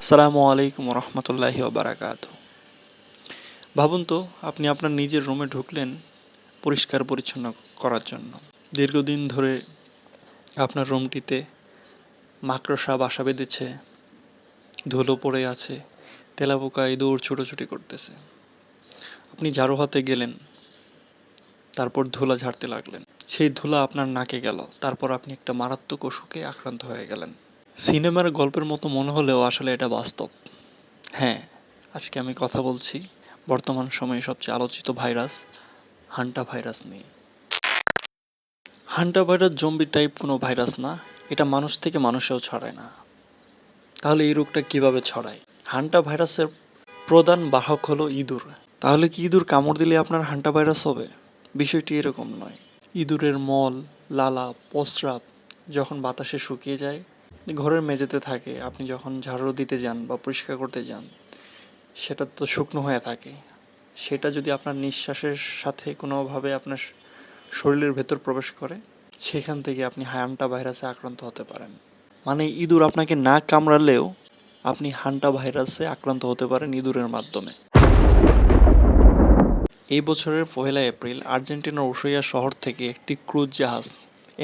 আসসালামু আলাইকুম রহমতুল্লাহি ওবারাকাতু। ভাবুন তো, আপনি আপনার নিজের রুমে ঢুকলেন পরিষ্কার পরিচ্ছন্ন করার জন্য। দীর্ঘদিন ধরে আপনার রুমটিতে মাকড়সা বাসা বেঁধেছে, ধুলো পড়ে আছে, তেলাপোকা ইঁদুর ছুটোছুটি করতেছে। আপনি ঝাড়ু হাতে গেলেন, তারপর ধুলা ঝাড়তে লাগলেন। সেই ধুলা আপনার নাকে গেল, তারপর আপনি একটা মারাত্মক অসুখে আক্রান্ত হয়ে গেলেন। সিনেমার গল্পের মতো মনে হলেও আসলে এটা বাস্তব। হ্যাঁ, আজকে আমি কথা বলছি বর্তমান সময়ে সবচেয়ে আলোচিত ভাইরাস হান্টা ভাইরাস নিয়ে। হান্টা ভাইরাস জম্বি টাইপ কোনো ভাইরাস না, এটা মানুষ থেকে মানুষেও ছড়ায় না। তাহলে এই রোগটা কিভাবে ছড়ায়? হান্টা ভাইরাসের প্রধান বাহক হলো ইঁদুর। তাহলে কি ইঁদুর কামড় দিলে আপনার হান্টা ভাইরাস হবে? বিষয়টি এরকম নয়। ইঁদুরের মল, লালা, প্রস্রাব যখন বাতাসে শুকিয়ে যায়, ঘরের মেঝেতে থাকে, আপনি যখন ঝাড়ু দিতে যান বা পরিষ্কার করতে যান, সেটা তো শুকনো হয়ে থাকে। সেটা যদি আপনার নিঃশ্বাসের সাথে কোনোভাবে আপনার শরীরের ভেতর প্রবেশ করে, সেখান থেকে আপনি হান্টা ভাইরাসে আক্রান্ত হতে পারেন। মানে ইঁদুর আপনাকে না কামড়ালেও আপনি হান্টা ভাইরাসে আক্রান্ত হতে পারেন ইঁদুরের মাধ্যমে। এই বছরের 1 এপ্রিল আর্জেন্টিনার উশুয়া শহর থেকে একটি ক্রুজ জাহাজ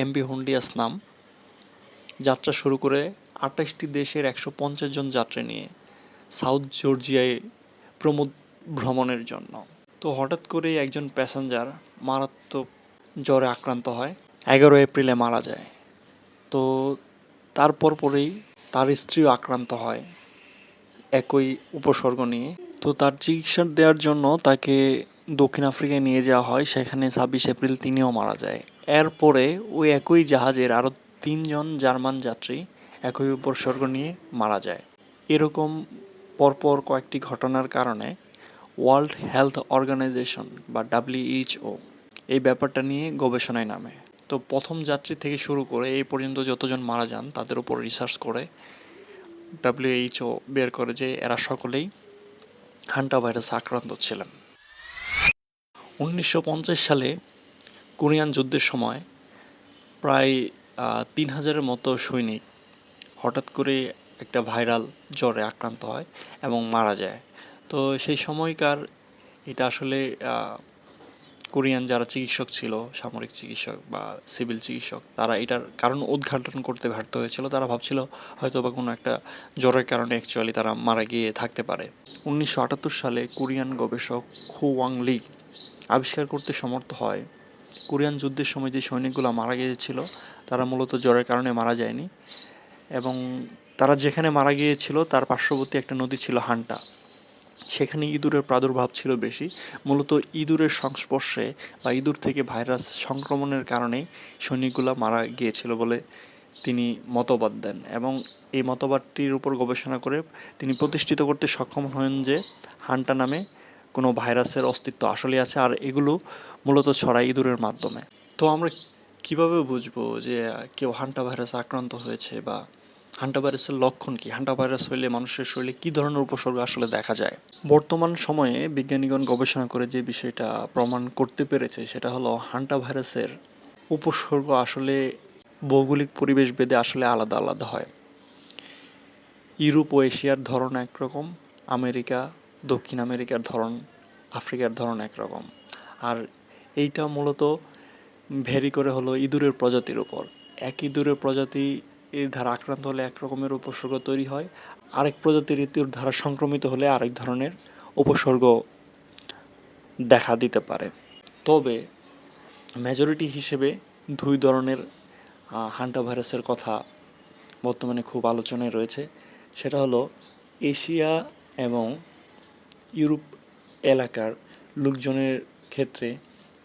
এমভি হুন্ডিয়াস নাম যাত্রা শুরু করে 28টি দেশের 150 জন যাত্রী নিয়ে সাউথ জর্জিয়ায় প্রমোদ ভ্রমণের জন্য। তো হঠাৎ করেই একজন প্যাসেঞ্জার মারাত্মক জ্বরে আক্রান্ত হয়, 11 এপ্রিলে মারা যায়। তো তারপর পরেই তার স্ত্রীও আক্রান্ত হয় একই উপসর্গ নিয়ে। তো তার চিকিৎসা দেওয়ার জন্য তাকে দক্ষিণ আফ্রিকায় নিয়ে যাওয়া হয়, সেখানে 26 এপ্রিল তিনিও মারা যায়। এরপরে ওই একই জাহাজের আরও 3 জন জার্মান যাত্রী একই উপসর্গ নিয়ে মারা যায়। এরকম পরপর কয়েকটি ঘটনার কারণে ওয়ার্ল্ড হেলথ অর্গানাইজেশন বা WHO এই ব্যাপারটা নিয়ে গবেষণায় নামে। তো প্রথম যাত্রী থেকে শুরু করে এই পর্যন্ত যতজন মারা যান তাদের উপর রিসার্চ করে WHO বের করে যে এরা সকলেই হান্টা ভাইরাসে আক্রান্ত ছিলেন। 1950 সালে কোরিয়ান যুদ্ধের সময় প্রায় 3000-এর মতো সৈনিক হঠাৎ করে একটা ভাইরাল জ্বরে আক্রান্ত হয় এবং মারা যায়। তো সেই সময়কার এটা আসলে কোরিয়ান যারা চিকিৎসক ছিল, সামরিক চিকিৎসক বা সিভিল চিকিৎসক, তারা এটার কারণ উদ্ঘাটন করতে ব্যর্থ হয়েছিল। তারা ভাবছিল হয়তো বা কোনো একটা জ্বরের কারণে অ্যাকচুয়ালি তারা মারা গিয়ে থাকতে পারে। 1978 সালে কোরিয়ান গবেষক হু ওয়াং লি আবিষ্কার করতে সমর্থ হয় কোরিয়ান যুদ্ধের সময় যে সৈনিকগুলো মারা গিয়েছিল তারা মূলত জ্বরের কারণে মারা যায়নি, এবং তারা যেখানে মারা গিয়েছিল তার পার্শ্ববর্তী একটা নদী ছিল হান্টা, সেখানে ইঁদুরের প্রাদুর্ভাব ছিল বেশি। মূলত ইঁদুরের সংস্পর্শে বা ইঁদুর থেকে ভাইরাস সংক্রমণের কারণেই সৈনিকগুলো মারা গিয়েছিল বলে তিনি মতবাদ দেন, এবং এই মতবাদটির উপর গবেষণা করে তিনি প্রতিষ্ঠিত করতে সক্ষম হন যে হান্টা নামে কোনো ভাইরাসের অস্তিত্ব আসলে আছে, আর এগুলো মূলত ছড়ায় ইঁদুরের মাধ্যমে। তো আমরা কিভাবে বুঝবো যে কেউ হান্টা ভাইরাসে আক্রান্ত হয়েছে বা হান্টা ভাইরাসের লক্ষণ কি? হান্টা ভাইরাস হইলে মানুষের শরীরে কী ধরনের উপসর্গ আসলে দেখা যায়? বর্তমান সময়ে বিজ্ঞানীগণ গবেষণা করে যে বিষয়টা প্রমাণ করতে পেরেছে সেটা হলো হান্টা ভাইরাসের উপসর্গ আসলে ভৌগোলিক পরিবেশ ভেদে আসলে আলাদা আলাদা হয়। ইউরোপ ও এশিয়ার ধরন একরকম, আমেরিকা, দক্ষিণ আমেরিকার ধরন, আফ্রিকার ধরন একরকম। আর এইটা মূলত ভ্যারি করে হলো ইঁদুরের প্রজাতির উপর। এক ইঁদুরের প্রজাতি এর দ্বারা আক্রান্ত হলে এক রকমের উপসর্গ তৈরি হয়, আরেক প্রজাতির ইঁদুর দ্বারা সংক্রমিত হলে আরেক ধরনের উপসর্গ দেখা দিতে পারে। তবে মেজরিটি হিসেবে দুই ধরনের হান্টা ভাইরাসের কথা বর্তমানে খুব আলোচনায় রয়েছে। সেটা হলো এশিয়া এবং ইউরোপ এলাকার লোকজনের ক্ষেত্রে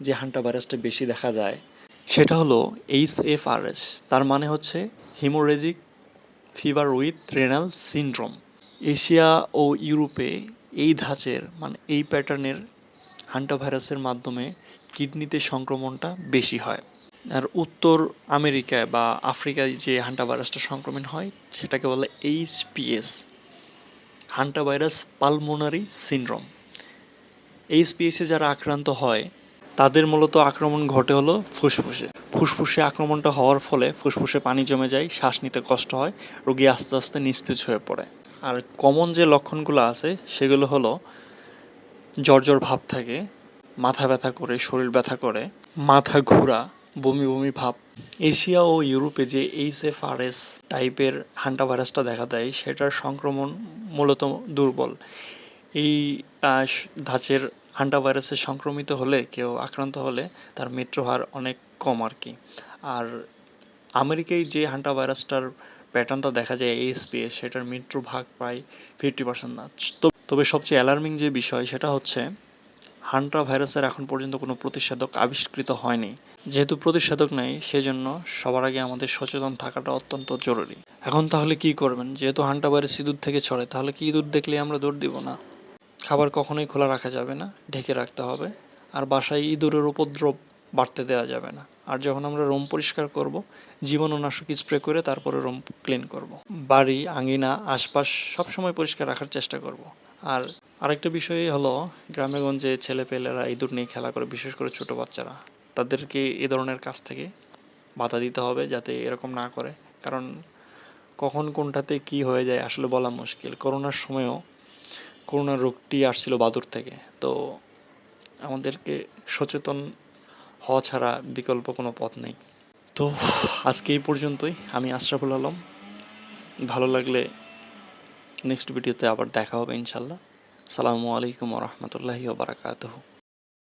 যে হান্টা ভাইরাসটা বেশি দেখা যায় সেটা হলো HFRS। তার মানে হচ্ছে haemorrhagic fever with renal syndrome. Asia ও ইউরোপে এই ধাঁচের মানে এই প্যাটার্নের হান্টা ভাইরাসের মাধ্যমে কিডনিতে সংক্রমণটা বেশি হয়। আর উত্তর আমেরিকায় বা আফ্রিকায় যে হান্টা ভাইরাসটা সংক্রমণ হয় সেটাকে বলে HPS, hanta virus pulmonary syndrome. HPS-এ যারা আক্রান্ত হয় তাদের মূলত আক্রমণ ঘটে হলো ফুসফুসে। ফুসফুসে আক্রমণটা হওয়ার ফলে ফুসফুসে পানি জমে যায়, শ্বাস নিতে কষ্ট হয়, রোগী আস্তে আস্তে নিস্তেজ হয়ে পড়ে। আর কমন যে লক্ষণগুলো আছে সেগুলো হলো জ্বর ভাব থাকে, মাথা ব্যথা করে, শরীর ব্যথা করে, মাথা ঘোরা, বমি বমি ভাব। এশিয়া ও ইউরোপে যে এইচএফআরএস টাইপের হান্টা ভাইরাসটা দেখা দেয় সেটার সংক্রমণ মূলত দুর্বল। এই ধাঁচের হান্টা ভাইরাসে সংক্রমিত হলে, কেউ আক্রান্ত হলে তার মৃত্যু হার অনেক কম আর কি। আর আমেরিকায় যে হান্টা ভাইরাসটার প্যাটার্নটা দেখা যায় এএসপিএস, সেটার মৃত্যুর ভাগ প্রায় 50% না। তবে সবচেয়ে অ্যালার্মিং যে বিষয় সেটা হচ্ছে হান্টা ভাইরাসের এখন পর্যন্ত কোনো প্রতিষেধক আবিষ্কৃত হয়নি। যেহেতু প্রতিষেধক নেই সেজন্য সবার আগে আমাদের সচেতন থাকাটা অত্যন্ত জরুরি। এখন তাহলে কি করবেন? যেহেতু হান্টা ভাইরাস ইঁদুর থেকে ছড়ে, তাহলে কি ইঁদুর দেখলেই আমরা দৌড় দিব না? খাবার কখনোই খোলা রাখা যাবে না, ঢেকে রাখতে হবে। আর বাসায় ইঁদুরের উপদ্রব বাড়তে দেওয়া যাবে না। আর যখন আমরা রুম পরিষ্কার করব, জীবাণুনাশক স্প্রে করে তারপরে রুম ক্লিন করব। বাড়ি, আঙিনা, আশপাশ সবসময় পরিষ্কার রাখার চেষ্টা করব। আর আরেকটা বিষয় হলো, গ্রামেগঞ্জে ছেলেপেলেরা ইঁদুর নিয়ে খেলা করে, বিশেষ করে ছোট বাচ্চারা। তাদেরকে এ ধরনের কাজ থেকে বাধা দিতে হবে যাতে এরকম না করে। কারণ কখন কোনটাতে কি হয়ে যায় আসলে বলা মুশকিল। করোনার সময়ও করোনা রোগটি আসছিল বাদুড় থেকে। তো আমাদেরকে সচেতন হওয়া ছাড়া বিকল্প কোনো পথ নেই। তো আজকে এই পর্যন্তই। আমি আশরাফুল আলম। ভালো লাগলে নেক্সট ভিডিওতে আবার দেখা হবে ইনশাল্লাহ। আসসালামু আলাইকুম ওয়া রাহমাতুল্লাহি ওয়া বারাকাতুহু।